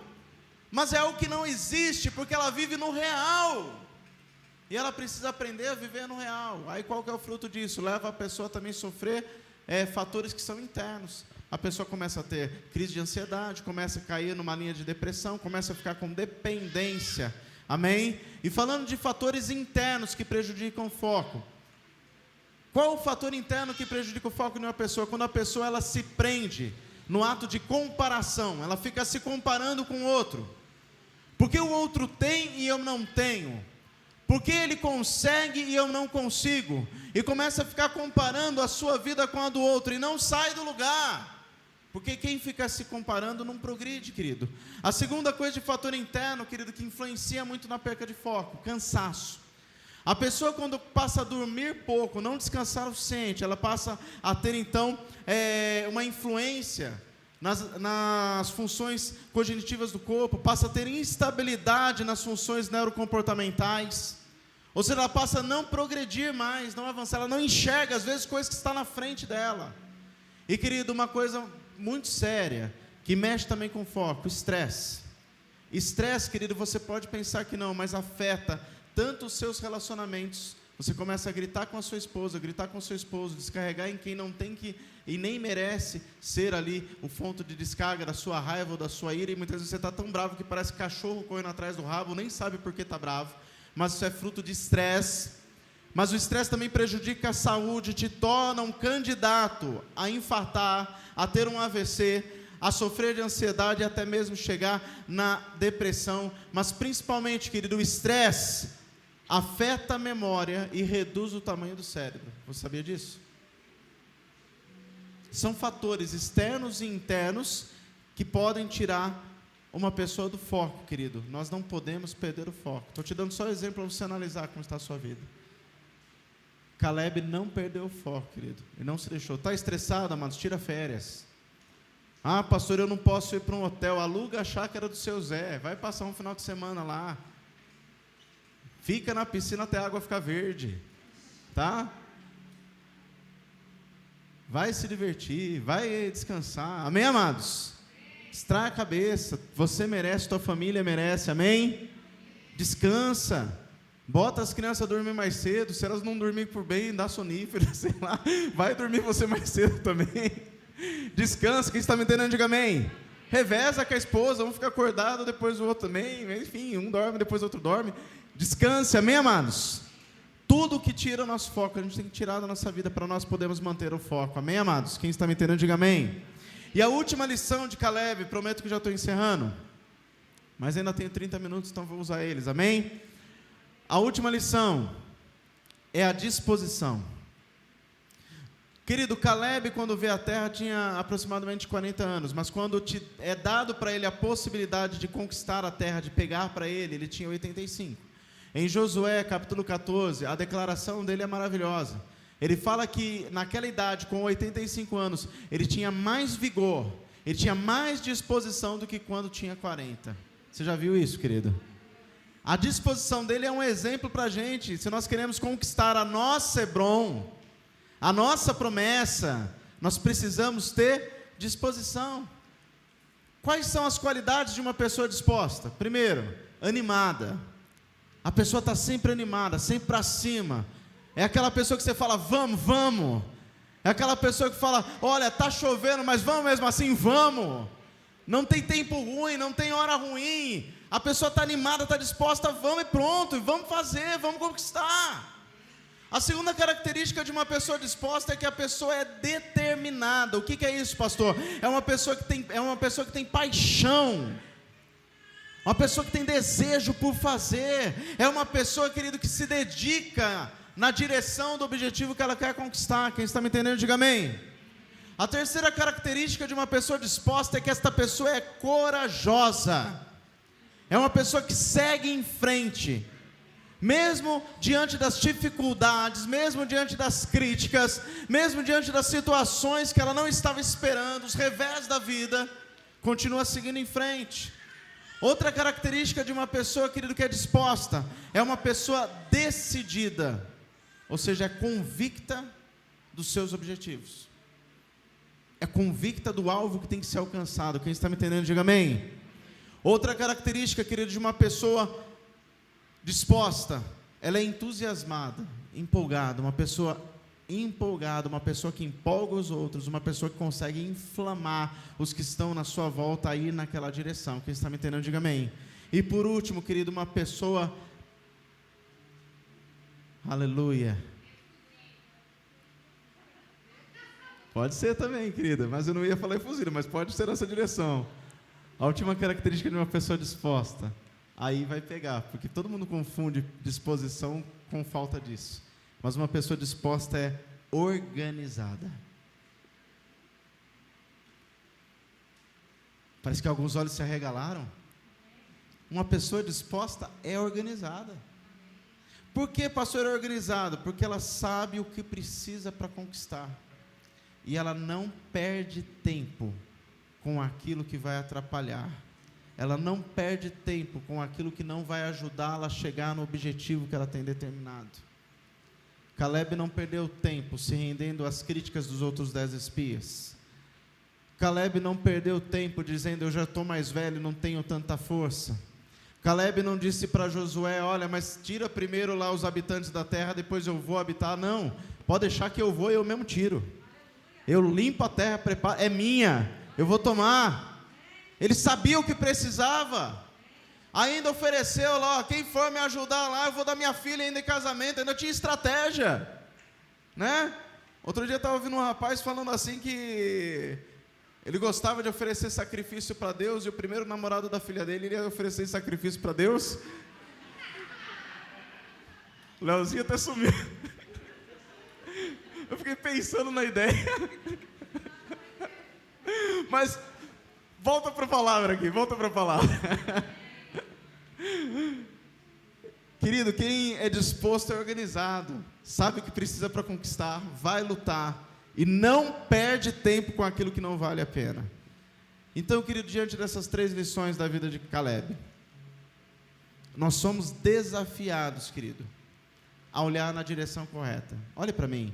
mas é algo que não existe, porque ela vive no real. E ela precisa aprender a viver no real. Aí qual que é o fruto disso? Leva a pessoa também a sofrer fatores que são internos. A pessoa começa a ter crise de ansiedade, começa a cair numa linha de depressão, começa a ficar com dependência. Amém? E falando de fatores internos que prejudicam o foco. Qual o fator interno que prejudica o foco de uma pessoa? Quando a pessoa ela se prende no ato de comparação, ela fica se comparando com o outro. Porque o outro tem e eu não tenho. Porque ele consegue e eu não consigo. E começa a ficar comparando a sua vida com a do outro e não sai do lugar. Porque quem fica se comparando não progride, querido. A segunda coisa de fator interno, querido, que influencia muito na perca de foco, cansaço. A pessoa quando passa a dormir pouco, não descansar o suficiente, ela passa a ter então uma influência nas funções cognitivas do corpo, passa a ter instabilidade nas funções neurocomportamentais, ou seja, ela passa a não progredir mais, não avançar, ela não enxerga às vezes coisas que estão na frente dela. E querido, uma coisa muito séria, que mexe também com o foco, estresse. Estresse, querido, você pode pensar que não, mas afeta tanto os seus relacionamentos. Você começa a gritar com a sua esposa, gritar com o seu esposo, descarregar em quem não tem que e nem merece ser ali o ponto de descarga da sua raiva ou da sua ira, e muitas vezes você está tão bravo que parece cachorro correndo atrás do rabo, nem sabe por que está bravo, mas isso é fruto de estresse. Mas o estresse também prejudica a saúde, te torna um candidato a infartar, a ter um AVC, a sofrer de ansiedade e até mesmo chegar na depressão. Mas principalmente, querido, o estresse afeta a memória e reduz o tamanho do cérebro. Você sabia disso? São fatores externos e internos que podem tirar uma pessoa do foco, querido. Nós não podemos perder o foco. Estou te dando só um exemplo para você analisar como está a sua vida. Caleb não perdeu o foco, querido. Ele não se deixou. Está estressado, amados? Tira férias. Ah, pastor, eu não posso ir para um hotel. Aluga a chácara do seu Zé. Vai passar um final de semana lá. Fica na piscina até a água ficar verde. Tá? Vai se divertir. Vai descansar. Amém, amados? Extrai a cabeça. Você merece, tua família merece. Amém? Descansa. Bota as crianças a dormir mais cedo. Se elas não dormirem por bem, dá sonífero, sei lá. Vai dormir você mais cedo também. Descansa, quem está me entendendo, diga amém. Reveza com a esposa, um fica acordado, depois o outro também. Enfim, um dorme, depois o outro dorme. Descanse, amém, amados? Tudo que tira o nosso foco, a gente tem que tirar da nossa vida para nós podermos manter o foco. Amém, amados? Quem está me entendendo, diga amém. E a última lição de Caleb, prometo que já estou encerrando, mas ainda tenho 30 minutos, então vou usar eles, amém? A última lição é a disposição. Querido, Caleb, quando veio à terra, tinha aproximadamente 40 anos, mas quando é dado para ele a possibilidade de conquistar a terra, de pegar para ele, ele tinha 85. Em Josué, capítulo 14, a declaração dele é maravilhosa. Ele fala que naquela idade, com 85 anos, ele tinha mais vigor, ele tinha mais disposição do que quando tinha 40. Você já viu isso, querido? A disposição dele é um exemplo para a gente. Se nós queremos conquistar a nossa Hebron, a nossa promessa, nós precisamos ter disposição. Quais são as qualidades de uma pessoa disposta? Primeiro, animada. A pessoa está sempre animada, sempre para cima. É aquela pessoa que você fala, vamos, vamos. É aquela pessoa que fala, olha, está chovendo, mas vamos mesmo assim, vamos. Não tem tempo ruim, não tem hora ruim. A pessoa está animada, está disposta, vamos e pronto, e vamos fazer, vamos conquistar. A segunda característica de uma pessoa disposta é que a pessoa é determinada. O que é isso, pastor? É uma pessoa que tem paixão. Uma pessoa que tem desejo por fazer. É uma pessoa, querido, que se dedica na direção do objetivo que ela quer conquistar. Quem está me entendendo, diga amém. A terceira característica de uma pessoa disposta é que esta pessoa é corajosa. É uma pessoa que segue em frente. Mesmo diante das dificuldades, mesmo diante das críticas, mesmo diante das situações que ela não estava esperando, os revés da vida, continua seguindo em frente. Outra característica de uma pessoa, querido, que é disposta, é uma pessoa decidida, ou seja, é convicta dos seus objetivos, é convicta do alvo que tem que ser alcançado. Quem está me entendendo, diga amém. Outra característica, querido, de uma pessoa disposta, ela é entusiasmada, empolgada, uma pessoa empolgada, uma pessoa que empolga os outros, uma pessoa que consegue inflamar os que estão na sua volta a ir naquela direção. Quem está me entendendo, diga amém. E por último, querido, uma pessoa, aleluia, pode ser também, querida, mas eu não ia falar efusiva, mas pode ser nessa direção. A última característica de uma pessoa disposta, aí vai pegar, porque todo mundo confunde disposição com falta disso. Mas uma pessoa disposta é organizada. Parece que alguns olhos se arregalaram. Uma pessoa disposta é organizada. Por que, pastor, é organizado? Porque ela sabe o que precisa para conquistar. E ela não perde tempo com aquilo que vai atrapalhar. Ela não perde tempo com aquilo que não vai ajudá-la a chegar no objetivo que ela tem determinado. Caleb não perdeu tempo se rendendo às críticas dos outros 10 espias. Caleb não perdeu tempo dizendo, eu já estou mais velho, não tenho tanta força. Caleb não disse para Josué, olha, mas tira primeiro lá os habitantes da terra, depois eu vou habitar. Não, pode deixar que eu vou e eu mesmo tiro. Eu limpo a terra, preparo, é minha, eu vou tomar. Ele sabia o que precisava. Ainda ofereceu lá, quem for me ajudar lá, eu vou dar minha filha ainda em casamento. Ainda tinha estratégia, né? Outro dia eu estava ouvindo um rapaz falando assim que ele gostava de oferecer sacrifício para Deus, e o primeiro namorado da filha dele ia oferecer sacrifício para Deus. O Leozinho até sumiu. Eu fiquei pensando na ideia. Mas volta para a palavra aqui, volta para a palavra. Querido, quem é disposto é organizado, sabe o que precisa para conquistar, vai lutar e não perde tempo com aquilo que não vale a pena. Então, querido, diante dessas 3 lições da vida de Caleb, nós somos desafiados, querido, a olhar na direção correta. Olhe para mim.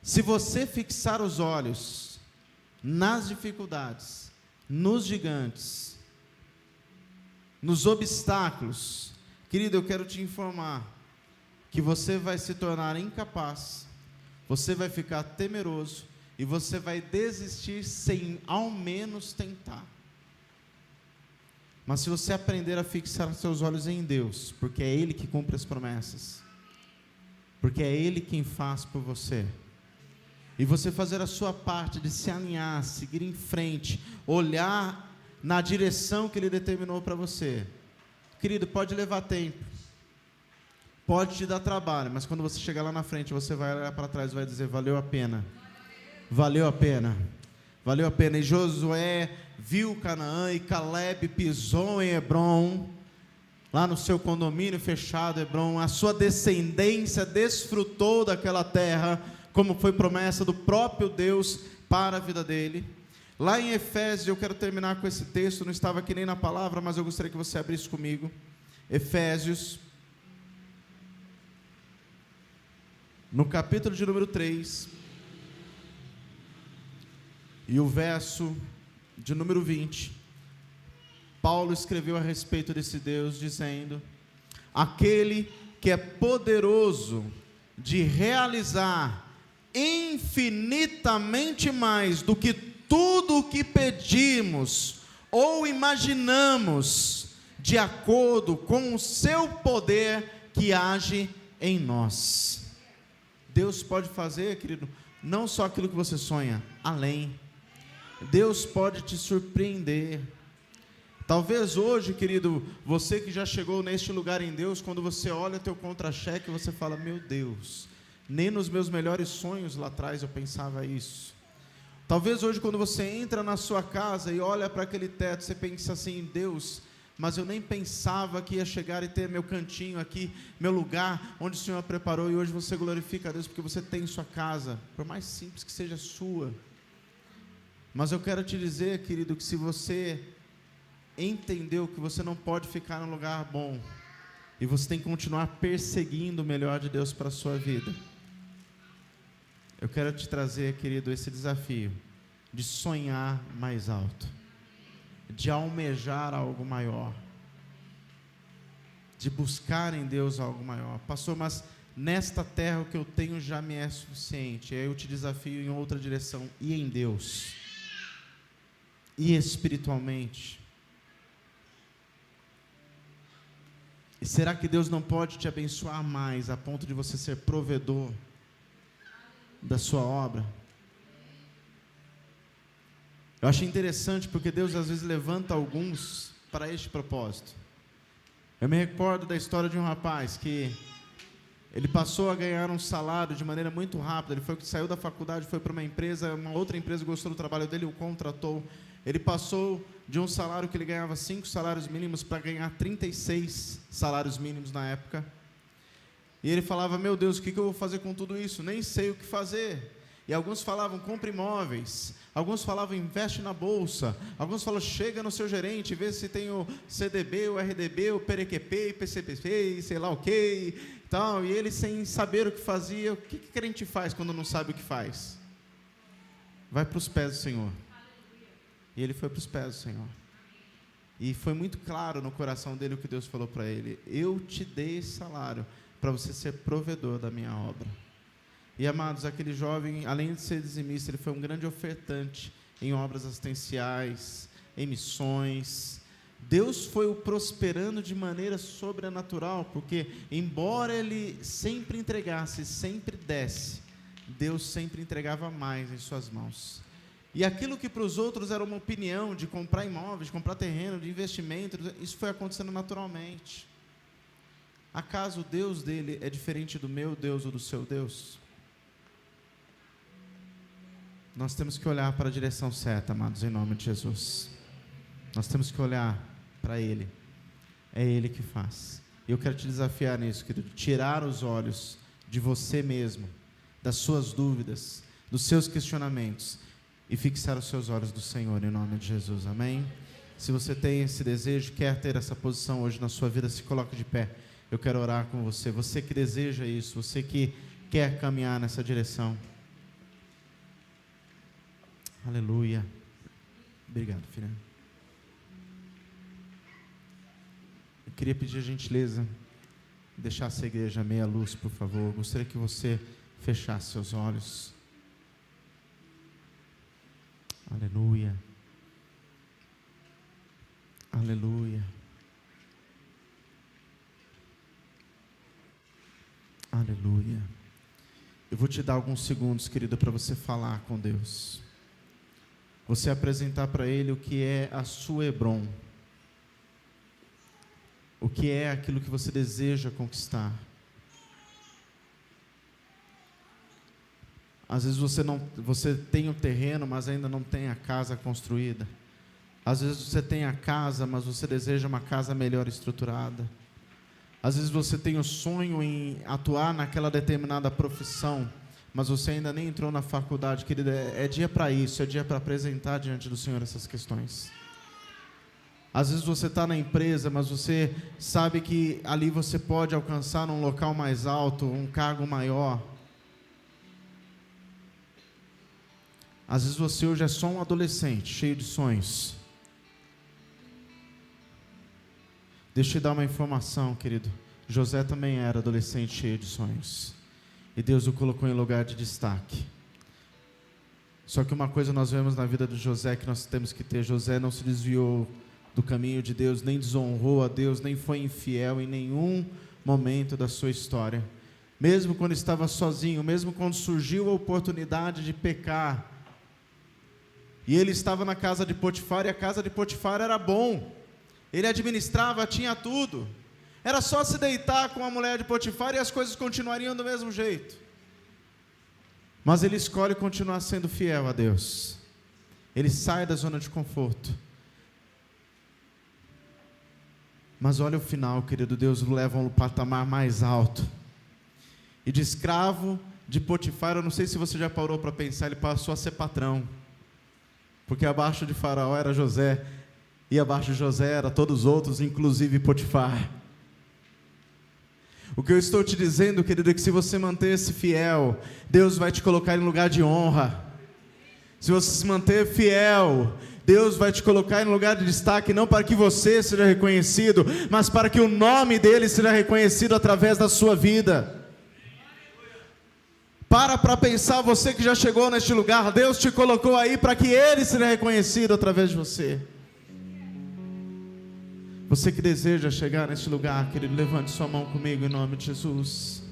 Se você fixar os olhos nas dificuldades, nos gigantes, nos obstáculos, querido, eu quero te informar que você vai se tornar incapaz, você vai ficar temeroso e você vai desistir sem ao menos tentar. Mas se você aprender a fixar seus olhos em Deus, porque é Ele que cumpre as promessas, porque é Ele quem faz por você, e você fazer a sua parte de se alinhar, seguir em frente, olhar na direção que Ele determinou para você, querido, pode levar tempo, pode te dar trabalho, mas quando você chegar lá na frente, você vai olhar para trás e vai dizer, valeu a pena, valeu a pena, valeu a pena. E Josué viu Canaã, e Caleb pisou em Hebron, lá no seu condomínio fechado, Hebron, a sua descendência desfrutou daquela terra, como foi promessa do próprio Deus para a vida dele. Lá em Efésios, eu quero terminar com esse texto, não estava aqui nem na palavra, mas eu gostaria que você abrisse comigo, Efésios, no capítulo de número 3, e o verso de número 20, Paulo escreveu a respeito desse Deus, dizendo: aquele que é poderoso de realizar infinitamente mais do que tudo o que pedimos ou imaginamos, de acordo com o seu poder que age em nós. Deus pode fazer, querido, não só aquilo que você sonha, além. Deus pode te surpreender. Talvez hoje, querido, você que já chegou neste lugar em Deus, quando você olha teu contra-cheque, você fala: meu Deus, nem nos meus melhores sonhos lá atrás eu pensava isso. Talvez hoje, quando você entra na sua casa e olha para aquele teto, você pensa assim: Deus, mas eu nem pensava que ia chegar e ter meu cantinho aqui, meu lugar, onde o Senhor preparou. E hoje você glorifica a Deus, porque você tem sua casa, por mais simples que seja sua. Mas eu quero te dizer, querido, que se você entendeu que você não pode ficar num lugar bom, e você tem que continuar perseguindo o melhor de Deus para a sua vida, eu quero te trazer, querido, esse desafio de sonhar mais alto, de almejar algo maior, de buscar em Deus algo maior. Pastor, mas nesta terra o que eu tenho já me é suficiente. Aí eu te desafio em outra direção: e em Deus, e espiritualmente. E será que Deus não pode te abençoar mais, a ponto de você ser provedor da sua obra? Eu acho interessante, porque Deus às vezes levanta alguns para este propósito. Eu me recordo da história de um rapaz que ele passou a ganhar um salário de maneira muito rápida. Ele saiu da faculdade, foi para uma empresa, uma outra empresa gostou do trabalho dele, o contratou. Ele passou de um salário que ele ganhava 5 salários mínimos para ganhar 36 salários mínimos na época. E ele falava: meu Deus, o que eu vou fazer com tudo isso? Nem sei o que fazer. E alguns falavam: compre imóveis. Alguns falavam: investe na bolsa. Alguns falavam: chega no seu gerente, vê se tem o CDB, o RDB, o PRQP, PCPP, sei lá o que, tal. E ele, sem saber o que fazia, o que crente faz quando não sabe o que faz? Vai para os pés do Senhor. E ele foi para os pés do Senhor. E foi muito claro no coração dele o que Deus falou para ele: eu te dei esse salário para você ser provedor da minha obra. E, amados, aquele jovem, além de ser dizimista, ele foi um grande ofertante em obras assistenciais, em missões. Deus foi o prosperando de maneira sobrenatural, porque embora ele sempre entregasse, sempre desse, Deus sempre entregava mais em suas mãos. E aquilo que para os outros era uma opinião de comprar imóveis, de comprar terreno, de investimento, isso foi acontecendo naturalmente. Acaso o Deus dele é diferente do meu Deus ou do seu Deus? Nós temos que olhar para a direção certa, amados, em nome de Jesus. Nós temos que olhar para Ele. É Ele que faz. E eu quero te desafiar nisso, querido. Tirar os olhos de você mesmo, das suas dúvidas, dos seus questionamentos, e fixar os seus olhos do Senhor, em nome de Jesus, amém? Se você tem esse desejo, quer ter essa posição hoje na sua vida, se coloque de pé. Eu quero orar com você. Você que deseja isso, você que quer caminhar nessa direção. Aleluia. Obrigado, filha. Eu queria pedir a gentileza, deixasse a igreja meia luz, por favor. Gostaria que você fechasse seus olhos. Aleluia. Aleluia. Aleluia. Eu vou te dar alguns segundos, querido, para você falar com Deus. Você apresentar para Ele o que é a sua Hebron. O que é aquilo que você deseja conquistar. Às vezes você tem o terreno, mas ainda não tem a casa construída. Às vezes você tem a casa, mas você deseja uma casa melhor estruturada. Às vezes você tem o sonho em atuar naquela determinada profissão, mas você ainda nem entrou na faculdade. Querida, é dia para isso, é dia para apresentar diante do Senhor essas questões. Às vezes você está na empresa, mas você sabe que ali você pode alcançar um local mais alto, um cargo maior. Às vezes você hoje é só um adolescente, cheio de sonhos. Deixa eu te dar uma informação, querido. José também era adolescente, cheio de sonhos. E Deus o colocou em lugar de destaque. Só que uma coisa nós vemos na vida de José que nós temos que ter: José não se desviou do caminho de Deus, nem desonrou a Deus, nem foi infiel em nenhum momento da sua história. Mesmo quando estava sozinho, mesmo quando surgiu a oportunidade de pecar, e ele estava na casa de Potifar, e a casa de Potifar era bom, ele administrava, tinha tudo, era só se deitar com a mulher de Potifar e as coisas continuariam do mesmo jeito. Mas ele escolhe continuar sendo fiel a Deus. Ele sai da zona de conforto. Mas olha o final, querido. Deus o leva a um patamar mais alto. E de escravo de Potifar, eu não sei se você já parou para pensar, ele passou a ser patrão. Porque abaixo de Faraó era José, e abaixo de José era todos os outros, inclusive Potifar. O que eu estou te dizendo, querido, é que se você manter-se fiel, Deus vai te colocar em lugar de honra. Se você se manter fiel, Deus vai te colocar em lugar de destaque, não para que você seja reconhecido, mas para que o nome dele seja reconhecido através da sua vida. Para pensar, você que já chegou neste lugar, Deus te colocou aí para que ele seja reconhecido através de você. Você que deseja chegar neste lugar, querido, levante sua mão comigo em nome de Jesus.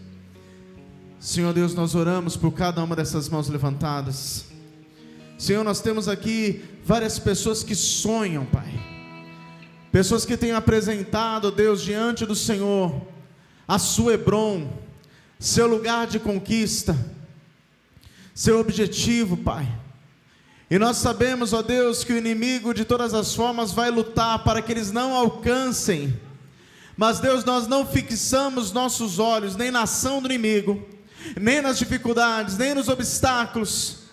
Senhor Deus, nós oramos por cada uma dessas mãos levantadas. Senhor, nós temos aqui várias pessoas que sonham, Pai. Pessoas que têm apresentado, Deus, diante do Senhor, a sua Hebron, seu lugar de conquista, seu objetivo, Pai. E nós sabemos, ó Deus, que o inimigo de todas as formas vai lutar para que eles não alcancem. Mas Deus, nós não fixamos nossos olhos nem na ação do inimigo, nem nas dificuldades, nem nos obstáculos,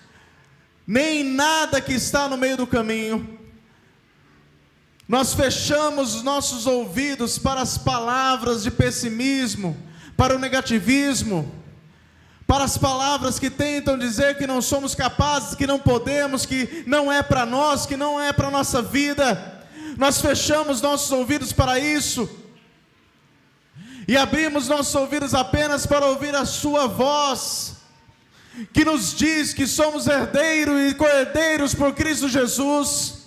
nem em nada que está no meio do caminho. Nós fechamos os nossos ouvidos para as palavras de pessimismo, para o negativismo, para as palavras que tentam dizer que não somos capazes, que não podemos, que não é para nós, que não é para a nossa vida. Nós fechamos nossos ouvidos para isso, e abrimos nossos ouvidos apenas para ouvir a sua voz, que nos diz que somos herdeiros e co-herdeiros por Cristo Jesus,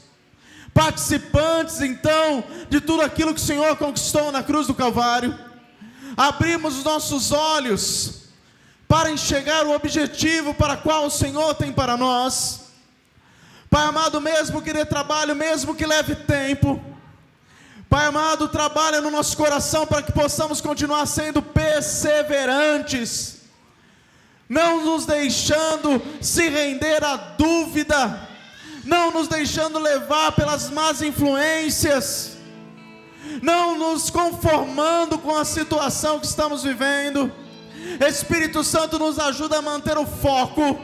participantes então de tudo aquilo que o Senhor conquistou na cruz do Calvário. Abrimos os nossos olhos para enxergar o objetivo para qual o Senhor tem para nós. Pai amado, mesmo que dê trabalho, mesmo que leve tempo, Pai amado, trabalha no nosso coração para que possamos continuar sendo perseverantes, não nos deixando se render à dúvida, não nos deixando levar pelas más influências, não nos conformando com a situação que estamos vivendo. Espírito Santo, nos ajuda a manter o foco,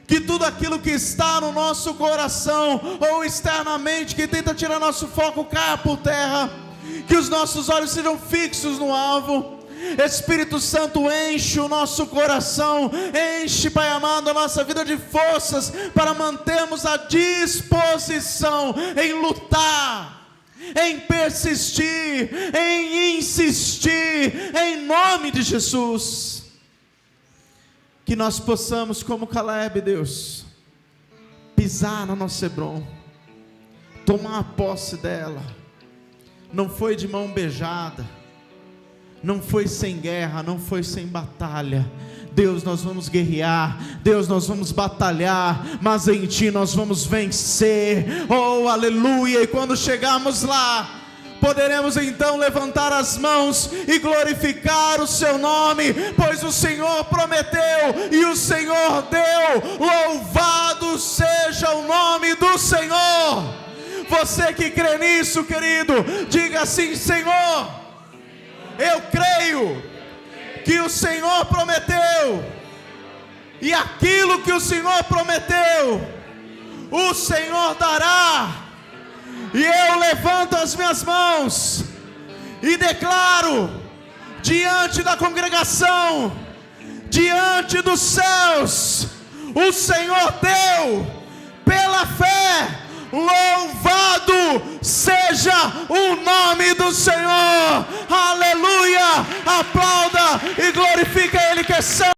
que tudo aquilo que está no nosso coração, ou externamente, que tenta tirar nosso foco, caia por terra, que os nossos olhos sejam fixos no alvo. Espírito Santo, enche o nosso coração, enche, Pai amado, a nossa vida de forças, para mantermos a disposição em lutar, em persistir, em insistir, em nome de Jesus. Que nós possamos, como Caleb, Deus, pisar na nossa Hebron, tomar a posse dela. Não foi de mão beijada, não foi sem guerra, não foi sem batalha. Deus, nós vamos guerrear, Deus, nós vamos batalhar, mas em Ti nós vamos vencer. Oh, aleluia! E quando chegarmos lá, poderemos então levantar as mãos e glorificar o Seu nome, pois o Senhor prometeu e o Senhor deu. Louvado seja o nome do Senhor. Você que crê nisso, querido, diga assim: Senhor, eu creio que o Senhor prometeu, e aquilo que o Senhor prometeu, o Senhor dará. E eu levanto as minhas mãos e declaro diante da congregação, diante dos céus, o Senhor deu pela fé. Louvado seja o nome do Senhor. Aleluia. Aplauda e glorifica Ele que é santo.